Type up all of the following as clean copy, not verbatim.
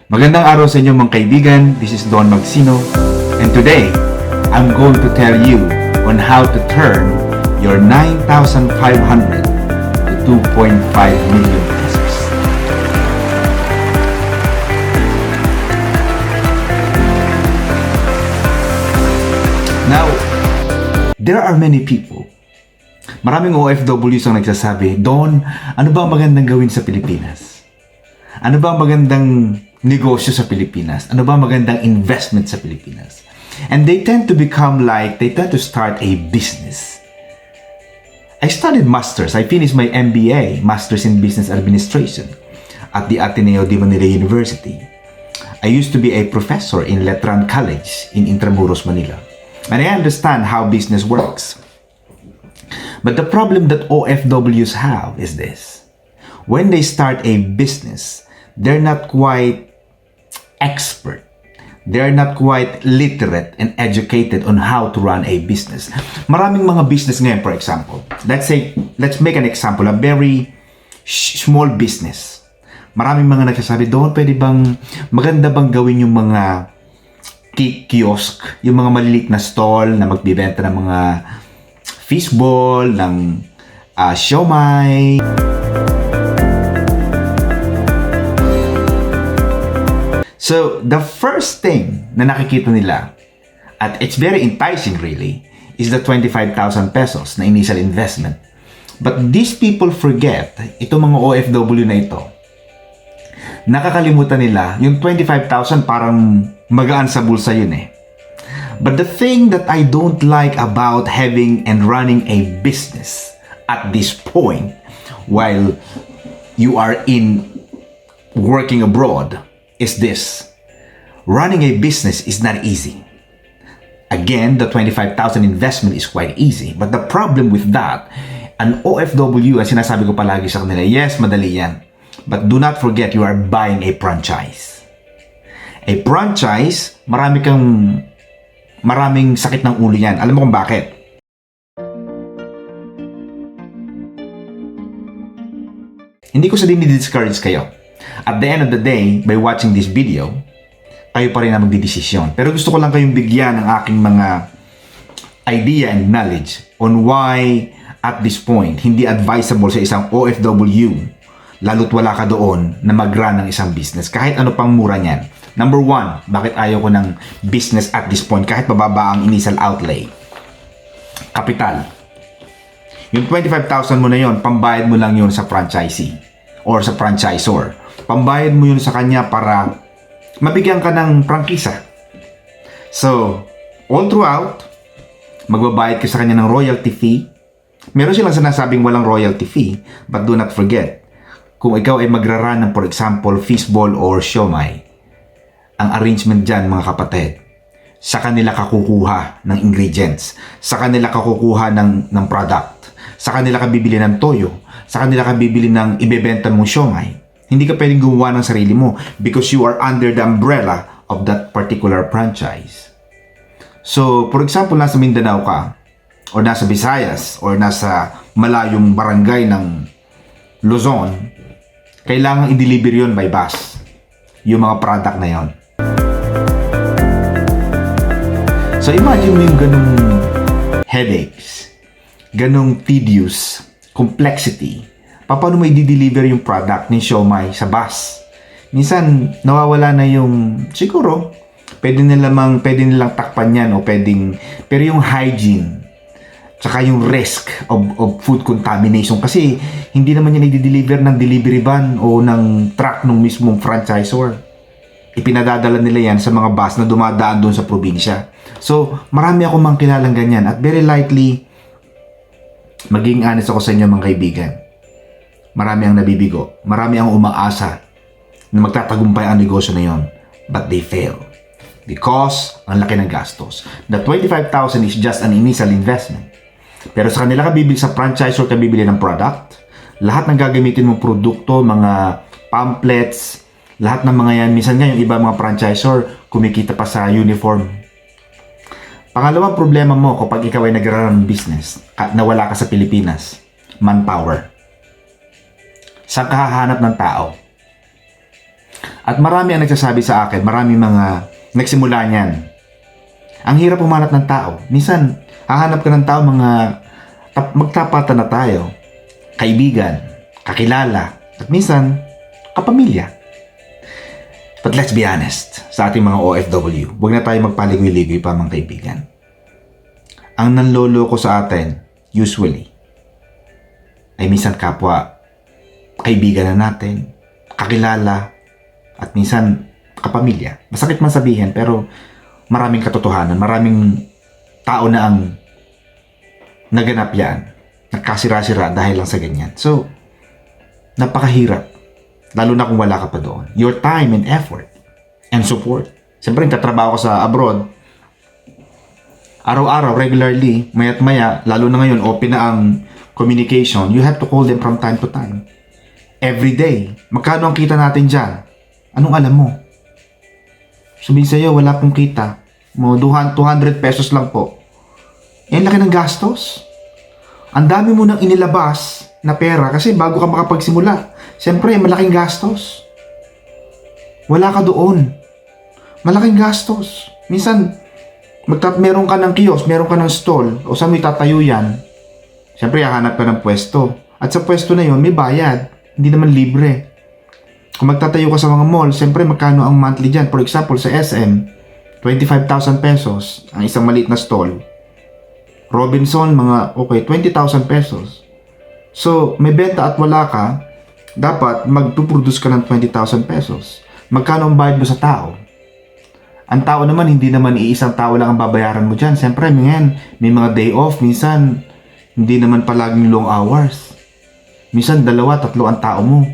Magandang araw sa inyo mga kaibigan. This is Don Magsino, and today I'm going to tell you on how to turn your 9,500 to 2.5 million pesos. Now, there are many people. Maraming OFWs ang nagsasabi, Don, ano ba ang magandang gawin sa Pilipinas? Ano ba ang magandang negosyo sa Pilipinas? Ano ba magandang investment sa Pilipinas? And they tend to start a business. I studied masters. I finished my MBA, Masters in Business Administration, at the Ateneo de Manila University. I used to be a professor in Letran College in Intramuros, Manila. And I understand how business works. But the problem that OFWs have is this. When they start a business, they're not quite expert. They're not quite literate and educated on how to run a business. Maraming mga business ngayon, for example. Let's make an example, a very small business. Maraming mga nagsasabi, doon maganda bang gawin yung mga kiosk, yung mga maliliit na stall na magbibenta ng mga fishball, ng siomai. So, the first thing na nakikita nila, at it's very enticing really, is the 25,000 pesos na initial investment. But these people forget, itong mga OFW na ito, nakakalimutan nila, yung 25,000 parang magaan sa bulsa yun eh. But the thing that I don't like about having and running a business at this point, while you are working abroad, is this. Running a business is not easy. Again, the 25,000 investment is quite easy. But the problem with that, an OFW, ang sinasabi ko palagi sa kanila, yes, madali yan. But do not forget, you are buying a franchise. A franchise, maraming sakit ng ulo yan. Alam mo kung bakit? Hindi ko sa discourage kayo. At the end of the day, by watching this video, kayo pa rin na magdidesisyon. Pero gusto ko lang kayong bigyan ng aking mga idea and knowledge on why at this point, hindi advisable sa isang OFW, lalo't wala ka doon, na mag-run ng isang business. Kahit ano pang mura niyan. Number one, bakit ayaw ko ng business at this point kahit mababa ang initial outlay? Kapital. Yung 25,000 mo na yon, pambayad mo lang yun sa franchisee or sa franchisor. Pambayad mo yun sa kanya para mabigyan ka ng prangkisa. So, all throughout, magbabayad ka sa kanya ng royalty fee. Meron silang sinasabing walang royalty fee, but do not forget, kung ikaw ay magraran ng, for example, fishball or siomai, ang arrangement dyan, mga kapatid, sa kanila kakukuha ng ingredients, sa kanila kakukuha ng product, sa kanila ka bibili ng toyo, sa kanila ka bibili ng ibebenta mong siomai. Hindi ka pwedeng gumawa ng sarili mo because you are under the umbrella of that particular franchise. So, for example, nasa Mindanao ka, or nasa Visayas, or nasa malayong barangay ng Luzon, kailangan i-deliver yun by bus, yung mga product na yon. So, imagine mo yung ganung headaches, ganung tedious, complexity. Paano mo i-deliver yung product ng siomai sa bus? Minsan, nawawala na yung, siguro, pwede nilang takpan yan o pero yung hygiene, tsaka yung risk of food contamination, kasi hindi naman yan i-deliver ng delivery van o ng truck ng mismong franchisor. Ipinadadala nila yan sa mga bus na dumadaan doon sa probinsya. So, marami akong mga kilalang ganyan at very likely, maging honest ako sa inyo mga kaibigan. Marami ang nabibigo. Marami ang umaasa na magtatagumpay ang negosyo na yon. But they fail. Because ang laki ng gastos. The 25,000 is just an initial investment. Pero sa kanila ka bibili sa franchisor, ka bibili ng product. Lahat ng gagamitin mong produkto, mga pamphlets, lahat ng mga yan. Minsan nga yung iba mga franchisor, kumikita pa sa uniform. Pangalawang problema mo kapag ikaw ay nag-run business, na wala ka sa Pilipinas, manpower. Saan ka hahanap ng tao? At marami ang nagsasabi sa akin, marami mga nagsimula niyan. Ang hirap humanap ng tao. Minsan, hahanap ka ng tao, magtapatan na tayo. Kaibigan, kakilala, at minsan, kapamilya. But let's be honest, sa ating mga OFW, huwag na tayo magpaligoy-ligoy pa mga kaibigan. Ang nanloloko sa atin, usually, ay minsan kapwa, kaibigan na natin, kakilala, at minsan kapamilya. Masakit man sabihin, pero maraming katotohanan, maraming tao na ang naganap yan, nagkasira-sira dahil lang sa ganyan. So, napakahirap, lalo na kung wala ka pa doon. Your time and effort and support. Siyempre, nagtatrabaho ka sa abroad, araw-araw, regularly, maya't maya, lalo na ngayon, open na ang communication, you have to call them from time to time. Every day. Magkano ang kita natin dyan? Anong alam mo? Sabihin sa'yo, wala pong kita. 200 pesos lang po. Yan laki ng gastos. Ang dami mo nang inilabas na pera kasi bago ka makapagsimula. Siyempre, malaking gastos. Wala ka doon. Malaking gastos. Minsan, meron ka ng kiosk, meron ka ng stall, o saan mo itatayo yan? Siyempre, hahanap ka ng pwesto. At sa pwesto na yon may bayad. Hindi naman libre. Kung magtatayo ka sa mga mall, siyempre magkano ang monthly dyan? For example, sa SM, 25,000 pesos ang isang maliit na stall. Robinson, 20,000 pesos. So, may benta at wala ka, dapat magpuproduce ka ng 20,000 pesos. Magkano ang bayad mo sa tao? Ang tao naman, hindi naman iisang tao lang ang babayaran mo dyan. Siyempre, may mga day off, minsan, hindi naman palaging long hours. Minsan, 2-3 ang tao mo.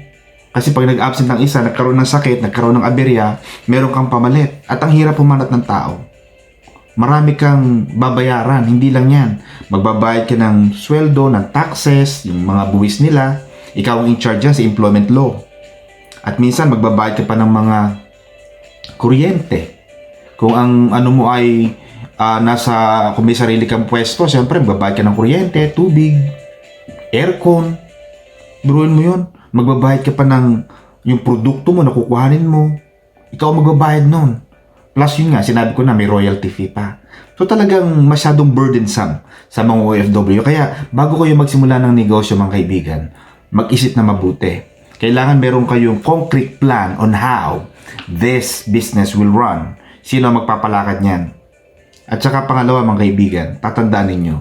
Kasi pag nag-absent ng isa, nagkaroon ng sakit, nagkaroon ng aberya, meron kang pamalit. At ang hirap pumanat ng tao. Marami kang babayaran, hindi lang yan. Magbabayad ka ng sweldo, ng taxes, yung mga buwis nila. Ikaw ang in charge dyan sa employment law. At minsan, magbabayad ka pa ng mga kuryente. Kung ang ano mo ay kung may sarili kang pwesto, siyempre, magbabayad ka ng kuryente, tubig, aircon. Biruin mo yun. Magbabayad ka pa ng yung produkto mo na kukuhanin mo. Ikaw magbabayad nun. Plus yun nga, sinabi ko na may royalty fee pa. So talagang masyadong burdensome sa mga OFW. Kaya bago kayo magsimula ng negosyo mga kaibigan, mag-isip na mabuti. Kailangan meron kayong concrete plan on how this business will run. Sino ang magpapalakad niyan? At saka pangalawa mga kaibigan, tatandaan ninyo,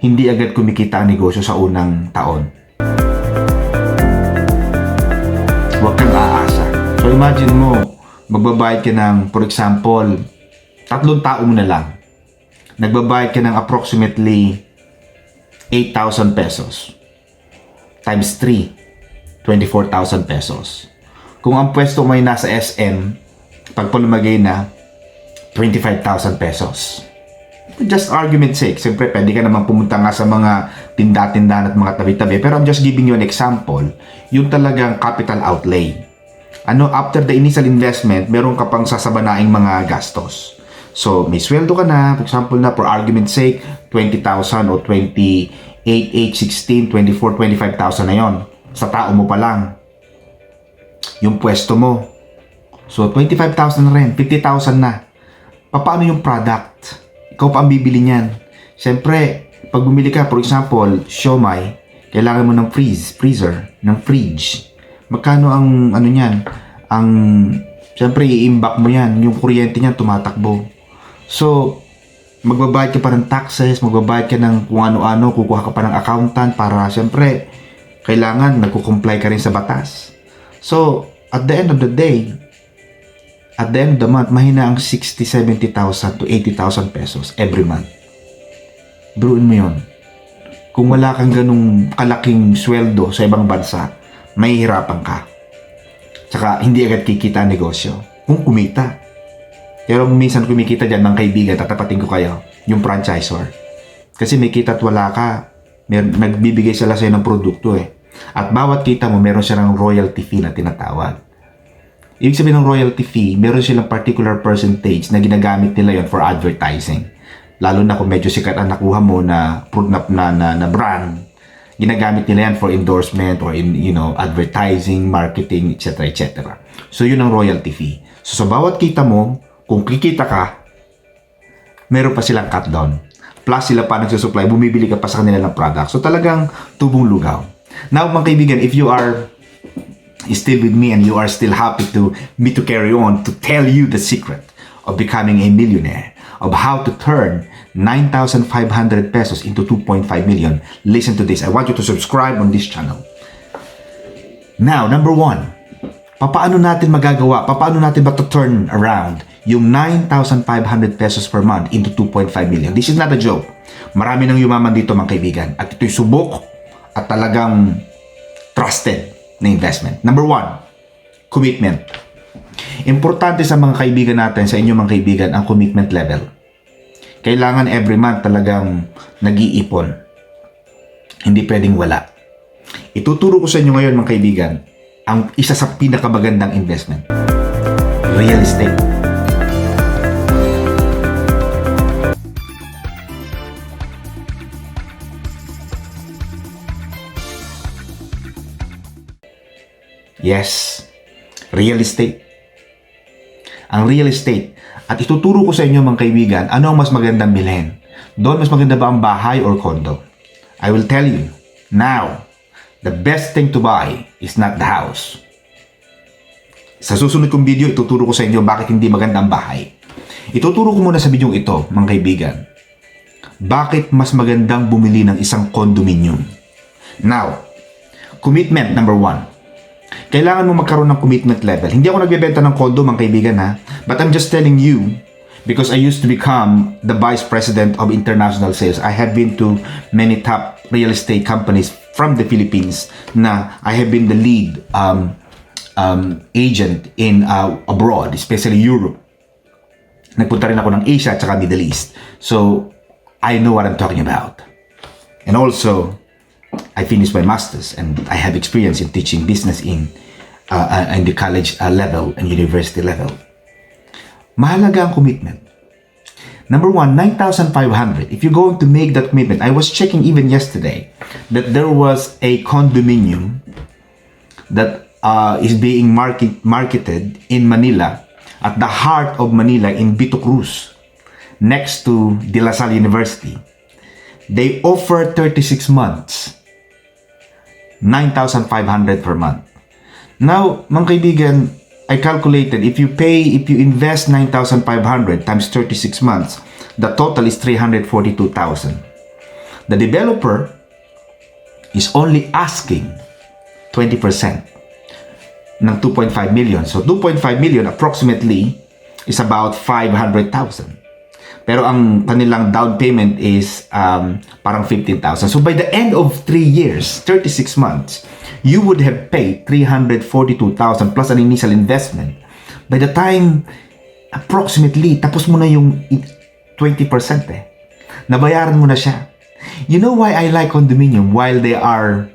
hindi agad kumikita ang negosyo sa unang taon. Huwag kang aasa. So imagine mo, magbabayad ka ng, for example, 3 tao mo na lang. Nagbabayad ka ng approximately 8,000 pesos. Times 3, 24,000 pesos. Kung ang pwesto mo ay nasa SM, pag palumagay na, 25,000 pesos. Just argument sake, siyempre pwede ka naman pumunta nga sa mga tinda-tindahan at mga tabi-tabi, pero I'm just giving you an example, yung talagang capital outlay. After the initial investment, meron ka pang sasabanaing mga gastos. So, may sweldo ka na, for example na, for argument sake, 20,000 o 28, 8, 16, 24, 25,000 na yon sa tao mo pa lang. Yung pwesto mo. So, 25,000 na rin, 50,000 na. Paano yung product? Ikaw pa ang bibili niyan. Siyempre, pag bumili ka, for example, siomai, kailangan mo ng freezer, ng fridge. Magkano ang niyan? Siyempre, i-imbak mo yan. Yung kuryente niyan, tumatakbo. So, magbabayad ka pa ng taxes, magbabayad ka ng kung ano-ano, kukuha ka pa ng accountant para, siyempre, kailangan nagko-comply ka rin sa batas. So, at the end of the day, at the end of the month, mahina ang 60, 70,000 to 80,000 pesos every month. Biruin mo yun. Kung wala kang ganung kalaking sweldo sa ibang bansa, mahihirapan ka. Tsaka, hindi agad kikita ang negosyo. Kung kumita. Pero minsan kumikita dyan ng kaibigan, tatapatin ko kayo, yung franchisor. Kasi may kita at wala ka, nagbibigay sila sa'yo ng produkto eh. At bawat kita mo, meron silang royalty fee na tinatawag. Ibig sabihin ng royalty fee, meron silang particular percentage na ginagamit nila yon for advertising. Lalo na kung medyo sikat ang nakuha mo na brand, Ginagamit nila yan for endorsement or advertising, marketing, etc. etc. So yun ang royalty fee. So sa bawat kita mo, kung kikita ka, meron pa silang cut down. Plus sila pa nagsusupply, bumibili ka pa sa kanila ng product. So talagang tubong lugaw. Now mga kaibigan, if you are still with me and you are still happy to me to carry on to tell you the secret of becoming a millionaire, of how to turn 9,500 pesos into 2.5 million, listen to this. I want you to subscribe on this channel. Now, number 1, paano natin magagawa? Paano natin ba to turn around yung 9,500 pesos per month into 2.5 million? This is not a joke. Marami nang yumaman dito mga kaibigan. At ito'y subok at talagang trusted na investment. Number 1, commitment. Importante sa mga kaibigan natin, sa inyo mga kaibigan, ang commitment level. Kailangan every month talagang nag-iipon. Hindi pwedeng wala. Ituturo ko sa inyo ngayon mga kaibigan, ang isa sa pinakamagandang investment. Real estate. Yes, real estate. Ang real estate. At ituturo ko sa inyo mga kaibigan, ano ang mas magandang bilhin. Doon mas maganda ba ang bahay or condo? I will tell you, now, the best thing to buy is not the house. Sa susunod kong video, ituturo ko sa inyo bakit hindi maganda ang bahay. Ituturo ko muna sa video ito, mga kaibigan, bakit mas magandang bumili ng isang condominium. Now, commitment number 1. Kailangan mo magkaroon ng commitment level. Hindi ako nagbebenta ng condo, mga kaibigan, ha? But I'm just telling you, because I used to become the Vice President of International Sales. I have been to many top real estate companies from the Philippines na I have been the lead agent in abroad, especially Europe. Nagpunta rin ako ng Asia at saka Middle East. So, I know what I'm talking about. And also, I finished my master's and I have experience in teaching business in the college level and university level. Mahalaga ang commitment. Number 1, 9,500. If you're going to make that commitment, I was checking even yesterday that there was a condominium that is being marketed in Manila, at the heart of Manila in Vito Cruz, next to De La Salle University. They offer 36 months. 9,500 per month. Now, mga kaibigan, I calculated if you invest 9,500 times 36 months, the total is 342,000. The developer is only asking 20% ng 2.5 million. So 2.5 million approximately is about 500,000. Pero ang kanilang down payment is parang 15,000. So by the end of 3 years, 36 months, you would have paid 342,000 plus an initial investment. By the time, approximately, tapos mo na yung 20% eh. Nabayaran mo na siya. You know why I like condominium? While they are,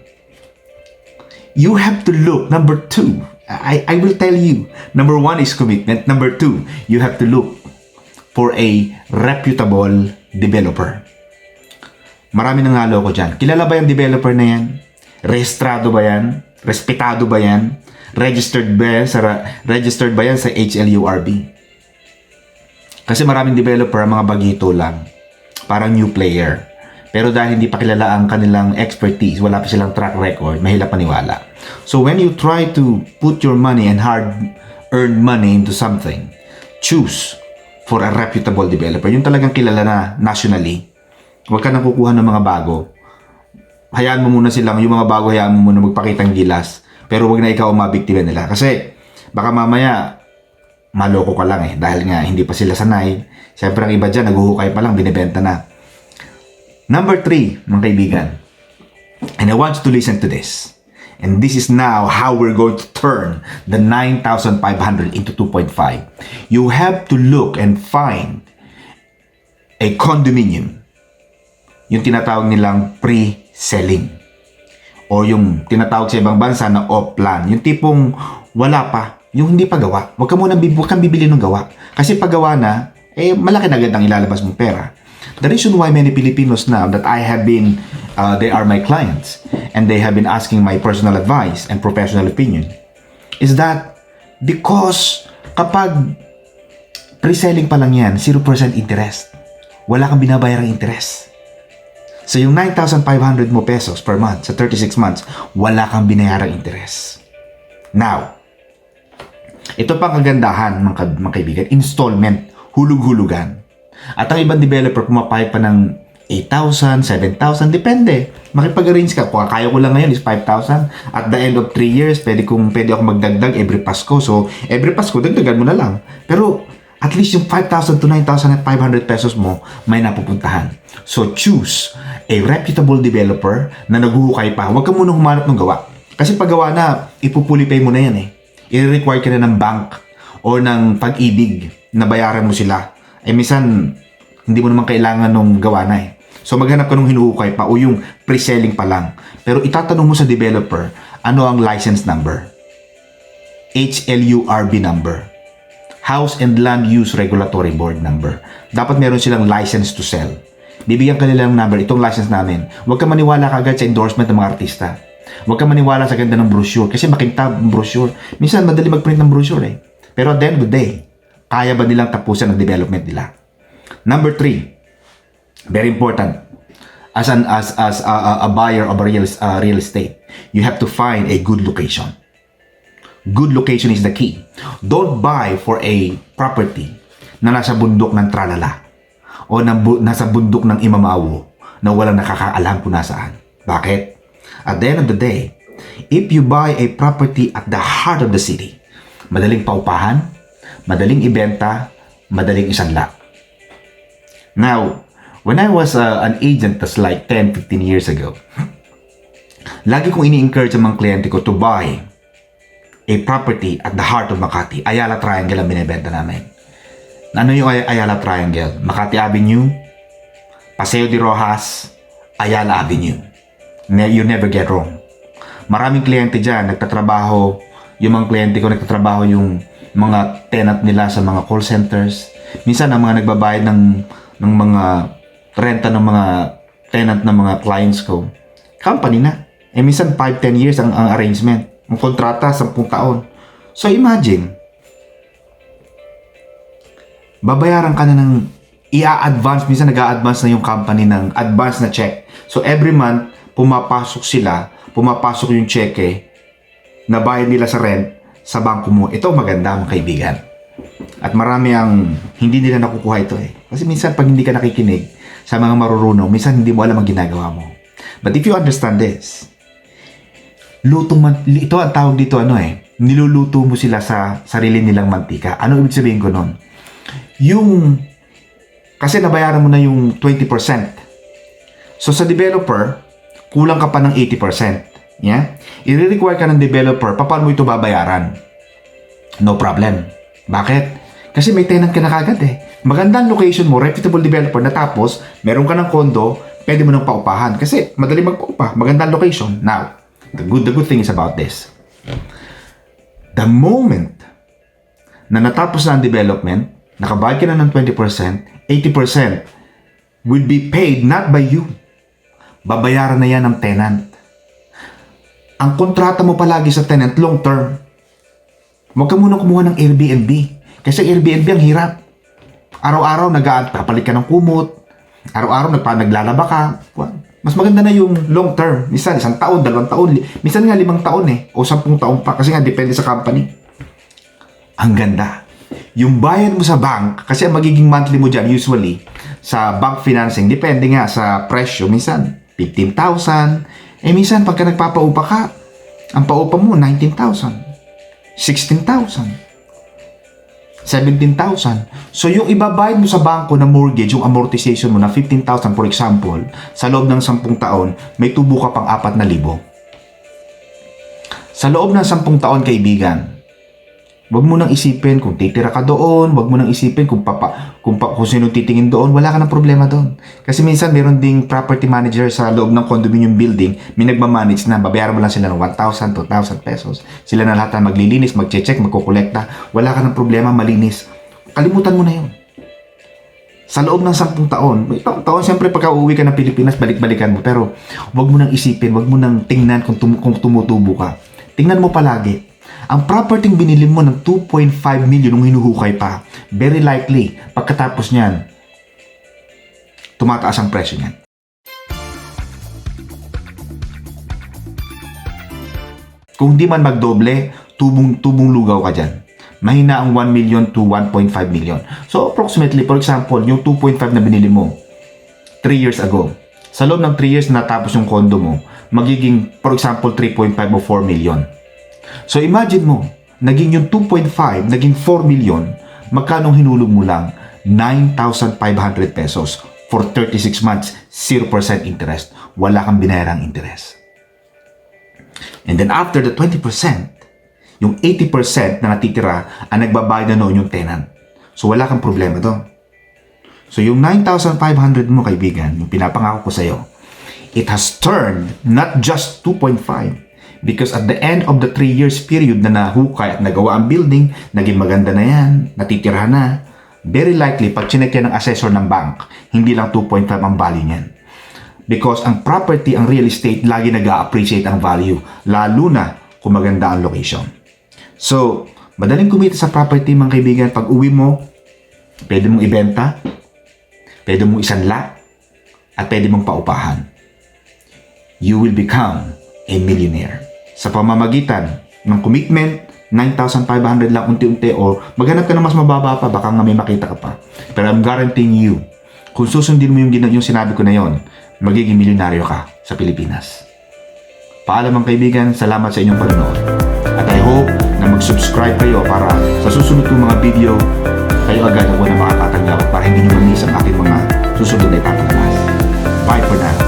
you have to look, number 2, I will tell you, number 1 is commitment. Number 2, you have to look for a reputable developer. Marami nang naloko dyan. Kilala ba yung developer na yan? Rehistrado ba yan? Respetado ba yan? Registered ba yan sa HLURB? Kasi maraming developer, mga bagito lang. Parang new player. Pero dahil hindi pa kilala ang kanilang expertise, wala pa silang track record, mahirap paniwala. So when you try to put your money and hard-earned money into something, choose for a reputable developer. Yung talagang kilala na nationally. Huwag ka nang kukuha ng mga bago. Hayaan mo muna silang, yung mga bago, hayaan mo muna magpakitang gilas. Pero huwag na ikaw ang mabiktima nila. Kasi baka mamaya maloko ka lang eh. Dahil nga hindi pa sila sanay. Siyempre ang iba dyan, naguhukay pa lang, binibenta na. Number 3, mga kaibigan. And I want you to listen to this. And this is now how we're going to turn the 9,500 into 2.5. You have to look and find a condominium. Yung tinatawag nilang pre-selling. O yung tinatawag sa ibang bansa na off-plan. Yung tipong wala pa. Yung hindi pa gawa. Huwag kang bibili ng gawa. Kasi pag gawa na, malaki na agad ang ilalabas mong pera. The reason why many Filipinos now that I have been, they are my clients, and they have been asking my personal advice and professional opinion, is that because kapag pre-selling pa lang yan, 0% interest. Wala kang binabayarang interest. So yung 9,500 mo pesos per month sa 36 months, wala kang binayarang interest. Now, ito pang kagandahan mga kaibigan, installment, hulug-hulugan. At ang ibang developer pumapayag pa ng 8,000, 7,000, depende. Makipag-arrange ka. Kung kaya ko lang ngayon is 5,000. At the end of 3 years, pwede ako magdagdag every Pasko. So, every Pasko, dagdagan mo na lang. Pero, at least yung 5,000 to 9,500 pesos mo, may napupuntahan. So, choose a reputable developer na naghuhukay pa. Huwag ka muna humanap ng gawa. Kasi pag gawa na, ipupulipay mo na yan eh. I-require ka na ng bank o ng pag-ibig na bayaran mo sila. Eh, minsan, hindi mo naman kailangan nung gawa na eh. So, maghanap ka nung hinuhukay pa o yung pre-selling pa lang. Pero itatanong mo sa developer, ano ang license number? HLURB number. House and Land Use Regulatory Board number. Dapat meron silang license to sell. Bibigyan ka nila ng number, itong license namin. Huwag ka maniwala kagad sa endorsement ng mga artista. Huwag ka maniwala sa ganda ng brochure. Kasi makintab ang brochure. Minsan, madali mag-print ng brochure eh. Pero at the end of the day, kaya ba nilang tapusan ang development nila? Number 3, very important. As a buyer of a real estate, you have to find a good location. Good location is the key. Don't buy for a property na nasa bundok ng Tralala o nasa bundok ng Imamawo na walang nakakaalam kung nasaan. Bakit? At the end of the day, if you buy a property at the heart of the city, madaling paupahan, madaling ibenta, madaling isanla. Now, when I was an agent, that's like 10-15 years ago, lagi kong ini-encourage ang mga kliyente ko to buy a property at the heart of Makati. Ayala Triangle ang binibenta namin. Ano yung Ayala Triangle? Makati Avenue, Paseo de Rojas, Ayala Avenue. You never get wrong. Maraming kliyente dyan, nagtatrabaho, yung mga kliyente ko nagtatrabaho yung mga tenant nila sa mga call centers. Minsan ang mga nagbabayad ng mga renta ng mga tenant ng mga clients ko, company na. Eh minsan 5-10 years ang arrangement. Ang kontrata, 10 taon. So imagine, babayaran ka na ng i-advance, minsan nag-a-advance na yung company ng advance na check. So every month, pumapasok yung cheque na bayad nila sa rent sa bangko mo. Ito maganda mga kaibigan. At marami ang hindi nila nakukuha ito eh. Kasi minsan pag hindi ka nakikinig sa mga marurunong, minsan hindi mo alam ang ginagawa mo. But if you understand this, ito ang tawag dito niluluto mo sila sa sarili nilang mantika. Ano ibig sabihin ko nun? Kasi nabayaran mo na yung 20%. So sa developer, kulang ka pa ng 80%. Yeah? I-require ka ng developer, paano mo ito babayaran? No problem. Bakit? Kasi may tenant ka na kagad eh. Magandang location mo, reputable developer na tapos, meron ka ng condo, pwede mo nang paupahan. Kasi madali magpaupa, magandang location. Now, the good thing is about this. The moment na natapos na ang development, nakabayad ka na ng 20%, 80% will be paid not by you. Babayaran na yan ng tenant. Ang kontrata mo palagi sa tenant, long term. Huwag ka muna kumuha ng Airbnb. Kasi Airbnb ang hirap. Araw-araw papalit ka ng kumot. Araw-araw naglalaba ka. Mas maganda na yung long term. Minsan, 1 taon, 2 taon. Minsan nga 5 taon eh. O 10 taon pa. Kasi nga, depende sa company. Ang ganda. Yung bayad mo sa bank, kasi ang magiging monthly mo dyan, usually, sa bank financing, depende nga sa presyo. Minsan, 15,000. Eh, minsan, pagka nagpapaupa ka, ang paupa mo, 19,000. 16,000. 17,000. So, yung ibabayad mo sa bangko na mortgage, yung amortization mo na 15,000 for example, sa loob ng 10 taon, may tubo ka pang 4,000. Sa loob ng 10 taon, kaibigan, wag mo nang isipin kung titira ka doon, wag mo nang isipin kung sino titingin doon, wala ka ng problema doon. Kasi minsan meron ding property manager sa loob ng condominium building, may nagmamanage na, babayaran mo lang sila ng 1,000, 2,000 pesos. Sila na lahat na maglilinis, magche-check, magkukolekta, wala ka ng problema, malinis. Kalimutan mo na yun. Sa loob ng 10 taon, may taon siyempre pagka uuwi ka ng Pilipinas, balik-balikan mo. Pero wag mo nang isipin, wag mo nang tingnan kung tumutubo ka. Tingnan mo palagi. Ang property binili mo ng 2.5 million nung hinuhukay pa, very likely, pagkatapos niyan, tumataas ang presyo niyan. Kung di man magdoble, tubong lugaw ka dyan. Mahina ang 1 million to 1.5 million. So approximately, for example, yung 2.5 na binili mo 3 years ago, sa loob ng 3 years na natapos yung condo mo, magiging, for example, 3.5 o 4 million. So imagine mo, naging yung 2.5, naging 4 million, magkano hinulog mo lang? 9,500 pesos for 36 months, 0% interest. Wala kang binayarang interest. And then after the 20%, yung 80% na natitira ang nagbabayad na noon yung tenant. So wala kang problema doon. So yung 9,500 mo, kaibigan, yung pinapangako ko sa'yo, it has turned not just 2.5, because at the end of the 3 years period na nahukay at nagawa ang building, naging maganda na yan, natitira na, very likely, pag chinek yan ng assessor ng bank, hindi lang 2.5 ang value niyan. Because ang property, ang real estate, lagi nag-a-appreciate ang value, lalo na kung maganda ang location. So, madaling kumita sa property, mga kaibigan. Pag uwi mo, pwede mong ibenta, pwede mong isanla, at pwede mong paupahan. You will become a millionaire. Sa pamamagitan ng commitment, 9,500 lang unti-unti, o maghanap ka na mas mababa pa, baka nga may makita ka pa. Pero I'm guaranteeing you, kung susundin mo yung sinabi ko na yon, magiging milyonaryo ka sa Pilipinas. Paalam mga kaibigan, salamat sa inyong panonood. At I hope na mag-subscribe kayo para sa susunod kong mga video, kayo agad ang unang makakatanggap para hindi nyo ma-miss ang aking mga susunod na itatalabas. Bye for now.